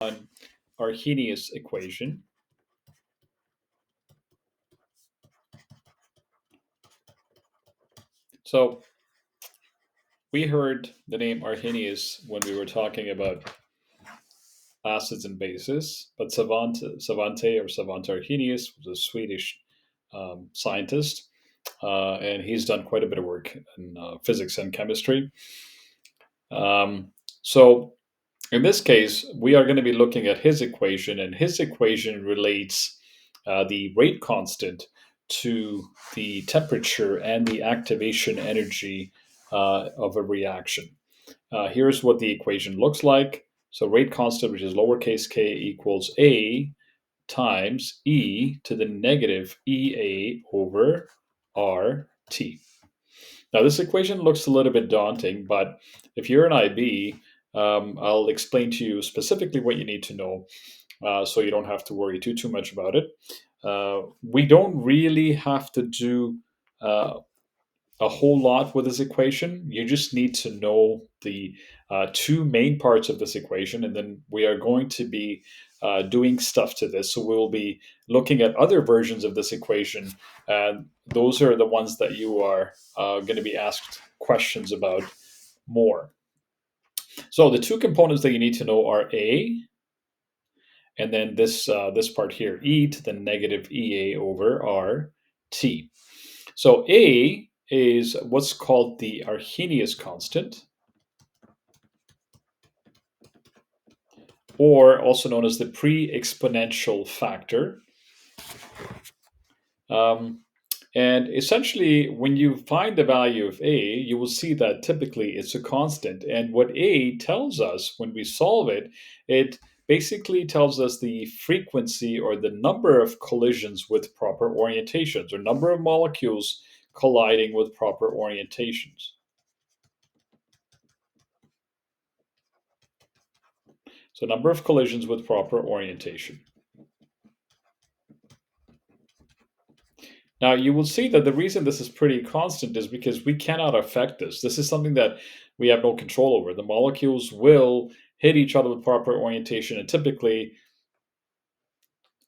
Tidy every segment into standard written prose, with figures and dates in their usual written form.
on Arrhenius equation. So we heard the name Arrhenius when we were talking about acids and bases, but Savante Arrhenius was a Swedish scientist, and he's done quite a bit of work in physics and chemistry. So in this case, we are going to be looking at his equation, and his equation relates the rate constant to the temperature and the activation energy of a reaction. Here's what the equation looks like. So rate constant, which is lowercase k, equals A times e to the negative EA over RT. Now, this equation looks a little bit daunting, but if you're an IB, I'll explain to you specifically what you need to know so you don't have to worry too much about it. We don't really have to do uh, a whole lot with this equation. You just need to know the two main parts of this equation, and then we are going to be doing stuff to this. So we'll be looking at other versions of this equation, and those are the ones that you are going to be asked questions about more. So the two components that you need to know are A, and then this part here, e to the negative EA over RT. So A is what's called the Arrhenius constant, or also known as the pre-exponential factor. Um, and essentially, when you find the value of A, you will see that typically it's a constant. And what A tells us when we solve it, it basically tells us the frequency or the number of collisions with proper orientations, or number of molecules colliding with proper orientations. So number of collisions with proper orientation. Now you will see that the reason this is pretty constant is because we cannot affect this. This is something that we have no control over. The molecules will hit each other with proper orientation, and typically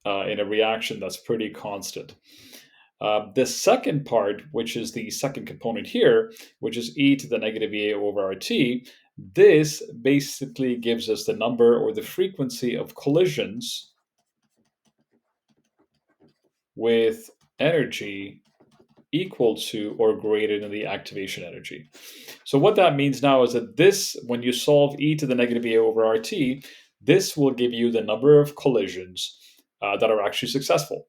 in a reaction that's pretty constant. The second part, which is the second component here, which is e to the negative EA over RT, this basically gives us the number or the frequency of collisions with energy equal to or greater than the activation energy. So what that means now is that this, when you solve e to the negative EA over RT, this will give you the number of collisions that are actually successful.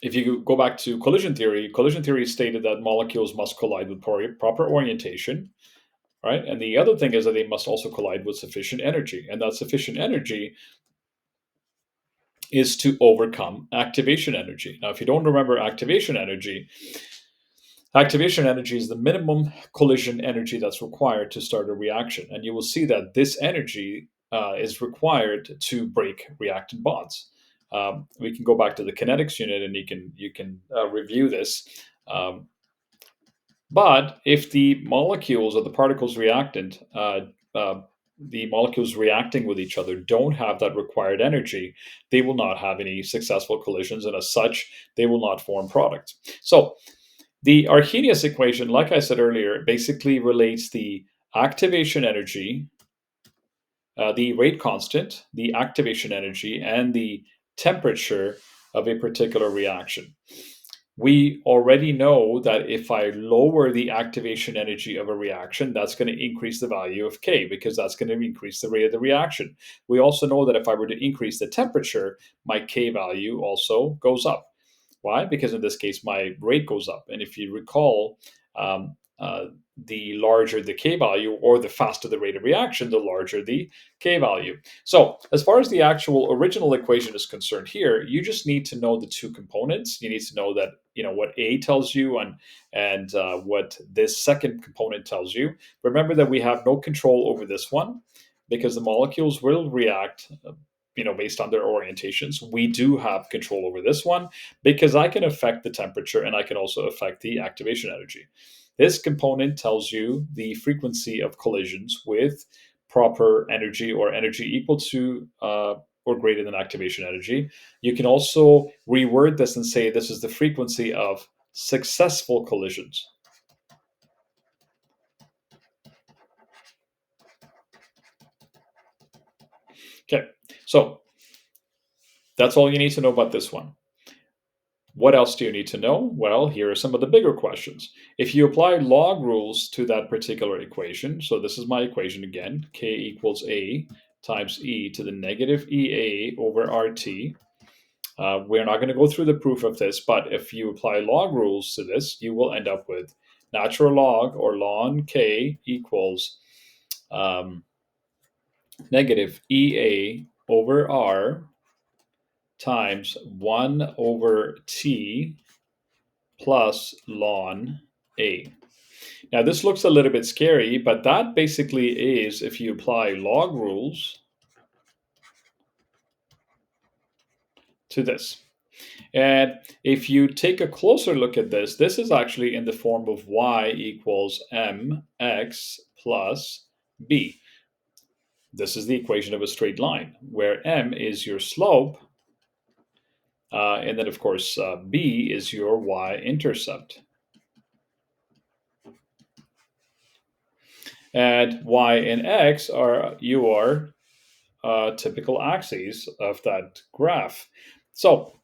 If you go back to collision theory stated that molecules must collide with proper orientation, right? And the other thing is that they must also collide with sufficient energy, and that sufficient energy is to overcome activation energy. Now, if you don't remember activation energy is the minimum collision energy that's required to start a reaction. And you will see that this energy is required to break reactant bonds. We can go back to the kinetics unit and you can review this. But if the molecules or the particles the molecules reacting with each other don't have that required energy, they will not have any successful collisions, and as such, they will not form products. So the Arrhenius equation, like I said earlier, basically relates the activation energy, the rate constant, the activation energy, and the temperature of a particular reaction. We already know that if I lower the activation energy of a reaction, that's going to increase the value of K, because that's going to increase the rate of the reaction. We also know that if I were to increase the temperature, my K value also goes up. Why? Because in this case, my rate goes up. And if you recall, um, the larger the K value, or the faster the rate of reaction, the larger the K value. So as far as the actual original equation is concerned here, you just need to know the two components. You need to know that, what A tells you and what this second component tells you. Remember that we have no control over this one, because the molecules will react based on their orientations. We do have control over this one, because I can affect the temperature and I can also affect the activation energy. This component tells you the frequency of collisions with proper energy or energy equal to or greater than activation energy. You can also reword this and say this is the frequency of successful collisions. Okay, so that's all you need to know about this one. What else do you need to know? Well, here are some of the bigger questions. If you apply log rules to that particular equation, so this is my equation again, k equals a times e to the negative ea over rt. We're not going to go through the proof of this, but if you apply log rules to this, you will end up with natural log or ln k equals negative ea over r times 1 over t plus ln a. Now this looks a little bit scary, but that basically is if you apply log rules to this. And if you take a closer look at this, this is actually in the form of y equals mx plus b. This is the equation of a straight line, where m is your slope, and then of course b is your y-intercept. And y and x are your typical axes of that graph. So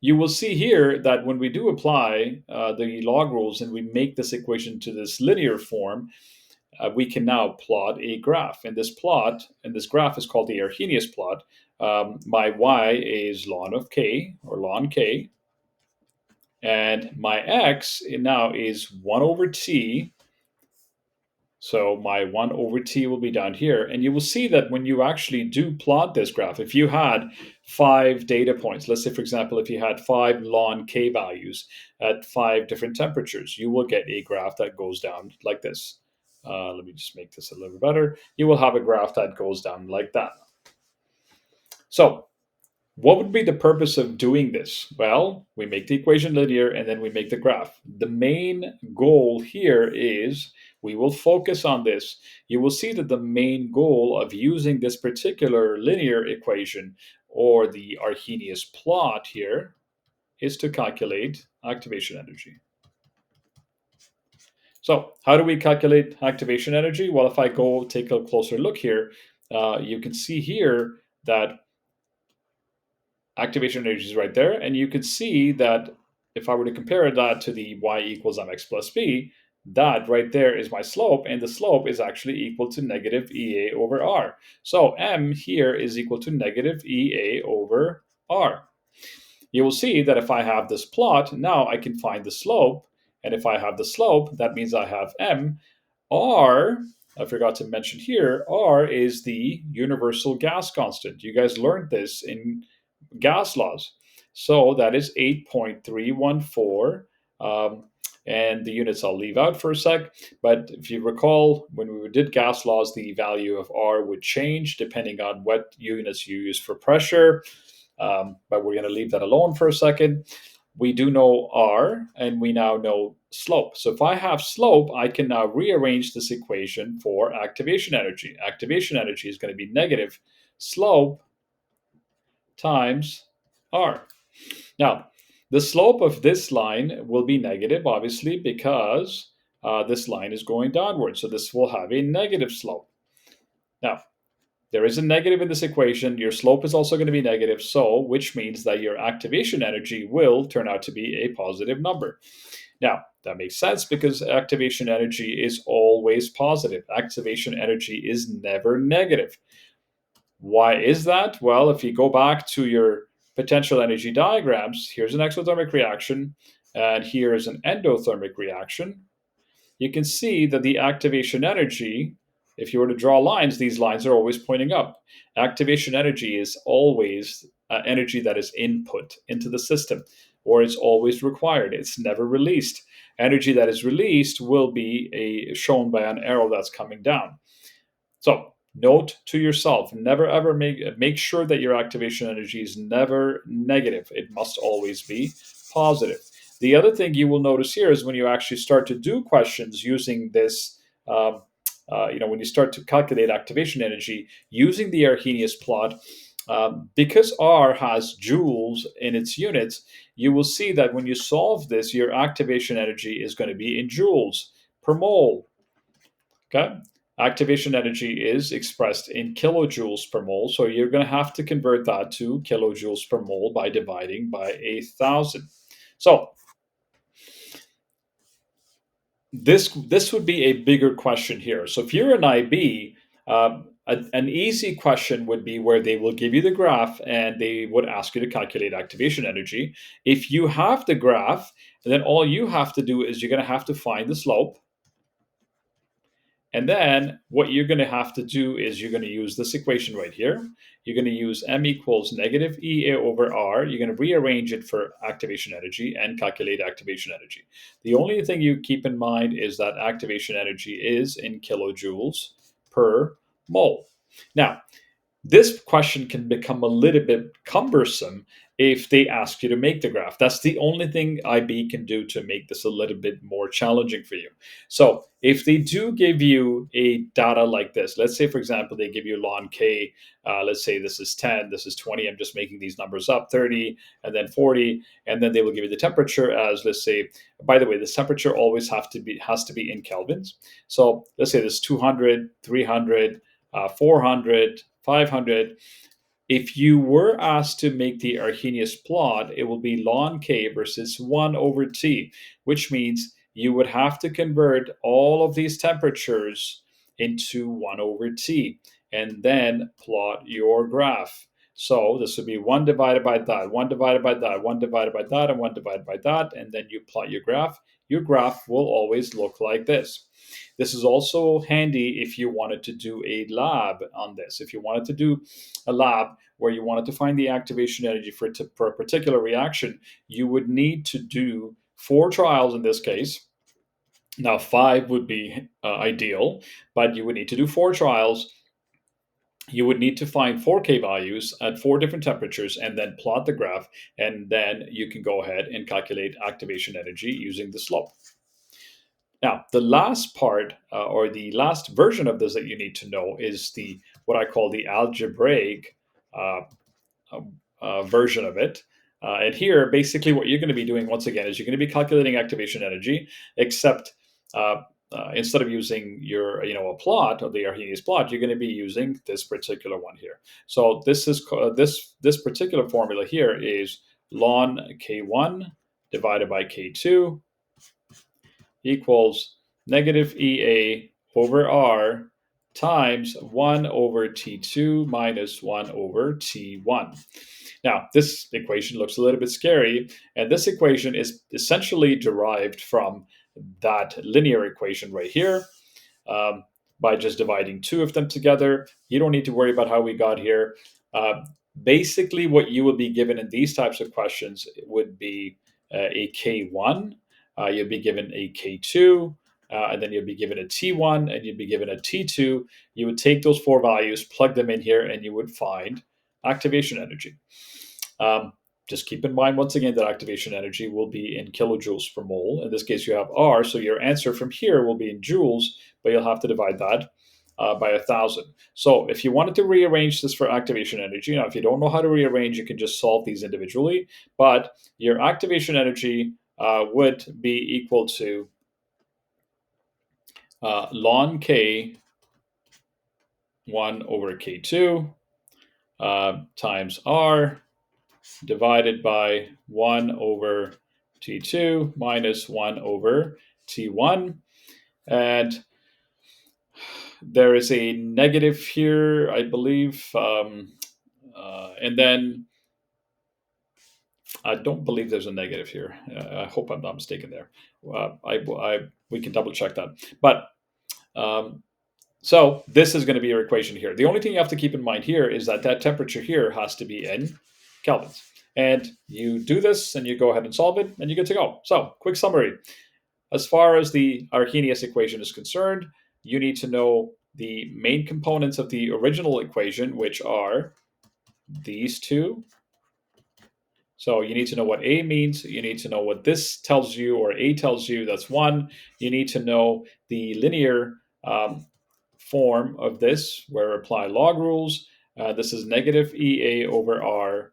you will see here that when we do apply the log rules and we make this equation to this linear form, we can now plot a graph. And this graph is called the Arrhenius plot. My y is ln of k, or ln k, and my x now is 1 over t. So my 1 over t will be down here. And you will see that when you actually do plot this graph, if you had 5 data points, let's say, for example, if you had 5 ln k values at 5 different temperatures, you will get a graph that goes down like this. Let me just make this a little better. You will have a graph that goes down like that. So what would be the purpose of doing this? Well, we make the equation linear and then we make the graph. The main goal here is we will focus on this. You will see that the main goal of using this particular linear equation or the Arrhenius plot here is to calculate activation energy. So how do we calculate activation energy? Well, if I go take a closer look here, you can see here that activation energy is right there. And you can see that if I were to compare that to the y equals mx plus b, that right there is my slope, and the slope is actually equal to negative ea over r. So m here is equal to negative ea over r. You will see that if I have this plot, now I can find the slope. And if I have the slope, that means I have m. R, I forgot to mention here, r is the universal gas constant. You guys learned this in gas laws. So that is 8.314. And the units I'll leave out for a sec. But if you recall, when we did gas laws, the value of R would change depending on what units you use for pressure. But we're going to leave that alone for a second. We do know R, and we now know slope. So if I have slope, I can now rearrange this equation for activation energy. Activation energy is going to be negative slope times r. Now, the slope of this line will be negative, obviously, because this line is going downward. So this will have a negative slope. Now, there is a negative in this equation. Your slope is also going to be negative, so which means that your activation energy will turn out to be a positive number. Now, that makes sense because activation energy is always positive. Activation energy is never negative. Why is that? Well, if you go back to your potential energy diagrams, here's an exothermic reaction, and here is an endothermic reaction. You can see that the activation energy, if you were to draw lines, these lines are always pointing up. Activation energy is always energy that is input into the system, or it's always required. It's never released. Energy that is released will be shown by an arrow that's coming down. So note to yourself, never ever make sure that your activation energy is never negative. It must always be positive. The other thing you will notice here is when you actually start to do questions using this when you start to calculate activation energy using the Arrhenius plot, because R has joules in its units, you will see that when you solve this, your activation energy is going to be in joules per mole. Okay? Activation energy is expressed in kilojoules per mole, so you're going to have to convert that to kilojoules per mole by dividing by 1,000. So this would be a bigger question here. So if you're an IB, an easy question would be where they will give you the graph and they would ask you to calculate activation energy. If you have the graph, then all you have to do is you're going to have to find the slope. And then what you're going to have to do is you're going to use this equation right here. You're going to use m equals negative EA over R. You're going to rearrange it for activation energy and calculate activation energy. The only thing you keep in mind is that activation energy is in kilojoules per mole. Now, this question can become a little bit cumbersome if they ask you to make the graph. That's the only thing IB can do to make this a little bit more challenging for you. So if they do give you a data like this, let's say, for example, they give you ln K, let's say this is 10, this is 20, I'm just making these numbers up, 30, and then 40, and then they will give you the temperature as, let's say, by the way, this temperature always has to be in kelvins. So let's say this 200, 300, 400, 500. If you were asked to make the Arrhenius plot, it will be ln K versus 1 over T, which means you would have to convert all of these temperatures into 1 over T and then plot your graph. So this would be 1 divided by that, 1 divided by that, 1 divided by that, and 1 divided by that, and then you plot your graph. Your graph will always look like this. This is also handy if you wanted to do a lab on this. If you wanted to do a lab where you wanted to find the activation energy for a particular reaction, you would need to do 4 trials in this case. Now, 5 would be ideal, but you would need to do 4 trials. You would need to find 4K values at 4 different temperatures and then plot the graph, and then you can go ahead and calculate activation energy using the slope. Now, the last part or the last version of this that you need to know is the what I call the algebraic uh, version of it. And here, basically, what you're going to be doing once again is you're going to be calculating activation energy, except instead of using your a plot of the Arrhenius plot, you're going to be using this particular one here. So this particular formula here is ln K1 divided by K2 equals negative EA over R times 1 over T2 minus 1 over T1. Now, this equation looks a little bit scary, and this equation is essentially derived from that linear equation right here by just dividing 2 of them together. You don't need to worry about how we got here. Uh, Basically, what you will be given in these types of questions would be a K1, you'll be given a K2, and then you'll be given a T1, and you'll be given a T2. You would take those 4 values, plug them in here, and you would find activation energy. Just keep in mind, once again, that activation energy will be in kilojoules per mole. In this case, you have R, so your answer from here will be in joules, but you'll have to divide that by 1,000. So if you wanted to rearrange this for activation energy, now if you don't know how to rearrange, you can just solve these individually, but your activation energy would be equal to ln K 1 over K2 times R divided by 1 over T2 minus 1 over T1. And there is a negative here, I believe. And then I don't believe there's a negative here. I hope I'm not mistaken there. We can double check that. But so this is going to be your equation here. The only thing you have to keep in mind here is that that temperature here has to be in kelvins. And you do this and you go ahead and solve it and you're good to go. So quick summary. As far as the Arrhenius equation is concerned, you need to know the main components of the original equation, which are these two. So you need to know what A means. You need to know what this tells you, or A tells you. That's one. You need to know the linear form of this where apply log rules. This is negative EA over R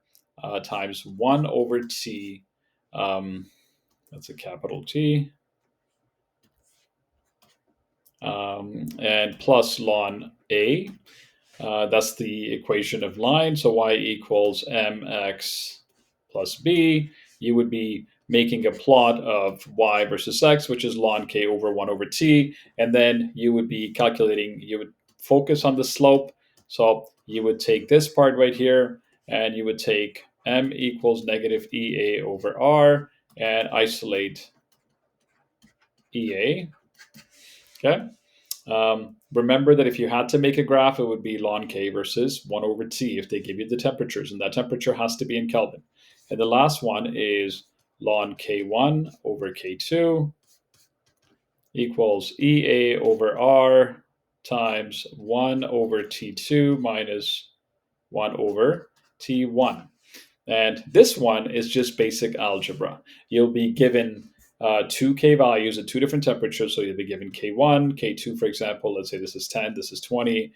times 1 over T. That's a capital T. And plus ln A. That's the equation of line. So y equals mx plus b. You would be making a plot of y versus x, which is ln k over 1 over t. And then you would be calculating, you would focus on the slope. So you would take this part right here, and you would take m equals negative EA over r and isolate EA. Okay. Remember that if you had to make a graph, it would be ln k versus 1 over t if they give you the temperatures, and that temperature has to be in Kelvin. And the last one is ln k1 over k2 equals EA over R times 1 over T2 minus 1 over T1. And this one is just basic algebra. You'll be given two K values at two different temperatures. So you'll be given K1, K2, for example. Let's say this is 10, this is 20.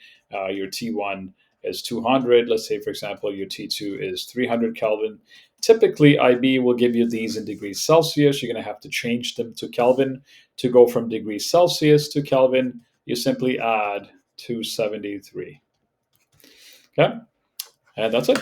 Your T1 is 200. Let's say, for example, your T2 is 300 Kelvin. Typically, IB will give you these in degrees Celsius. You're going to have to change them to Kelvin. To go from degrees Celsius to Kelvin, you simply add 273. Okay, and that's it.